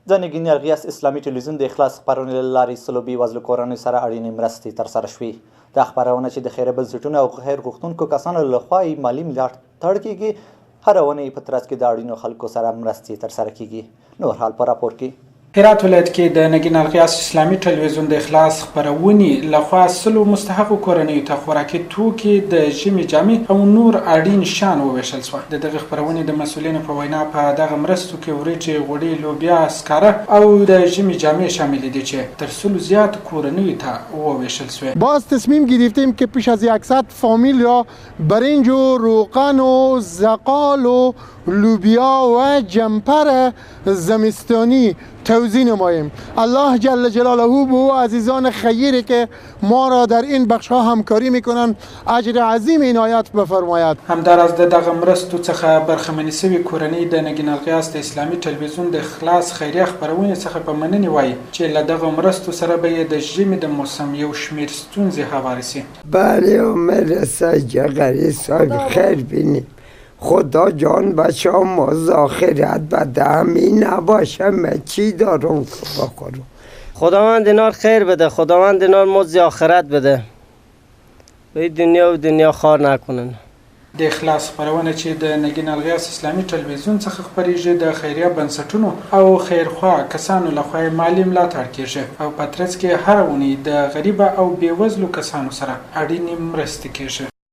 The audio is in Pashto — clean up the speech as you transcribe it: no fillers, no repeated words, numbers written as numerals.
د نګین الغیاث اسلامي ټلویزیون د اخلاص خپرونې له لارې سلو بېوزلو کورنیو سره اړینې مرستې ترسره شوې. دا خپرونه چې د خیریه بنسټونو او خیر غوښتونکو کسانو لخوا یې مالي ملاتړ کیږي، هره اونۍ په ترڅ کې د اړینو خلکو سره مرستې ترسره کیږي. نور حال په راپور کې. هرات ولایت کې د نګین الغیاث اسلامي ټلویزیون د اخلاص خپرونې لخوا سلو مستحقو کورنیو ته خوراکي توکي، د ژمي جامې او نور اړین شیان وویشل شوه. د دغه خپرونې د مسؤلینو په وینا په دغه مرستو کې وریجې، غوړي، لوبیا، سکاره او د ژمي جامې شامل دي چې تر سلو زیات کورنیو ته وویشل شوه. باز تصمیم گرفتیم که پیش از 100 فامیل را برنج و روغن و زغال و لوبیا و جمپر زمستانی توزیع نماییم. الله جل جلاله به عزیزان خیری که ما را در این بخش ها همکاری میکنن اجر عظیم عنایت بفرماید. همداراز د دغه مرستو څخه برخمنې سوي کورنۍ د نګین الغیاث د اسلامي ټلویزیون د اخلاص خیریه خپرونې څخه په مننې وایي چې له دغه مرستو سره به یې د ژمي د موسم یو شمېر ستونزې هوارې سي. بله مرسه جغری صاحب خیر بینیم. خدا جان بچه ها مزاخرت بده همین نباشه، چی دارم که بخورم. خداوند اینار خیر بده، خداوند اینار مزد آخرت بده، به دنیا و دنیا خار نکنن. د اخلاص خپرونه چې د نګین الغیاث اسلامي ټلویزیون څخه خپریږي د خیریه بنسټونو او خیرخوا کسانو لخوا مالي ملاتړ کیږي او په ترڅ کې هر اونۍ د غریب او بېوزلو کسانو سره اړینې مرستې کیږي.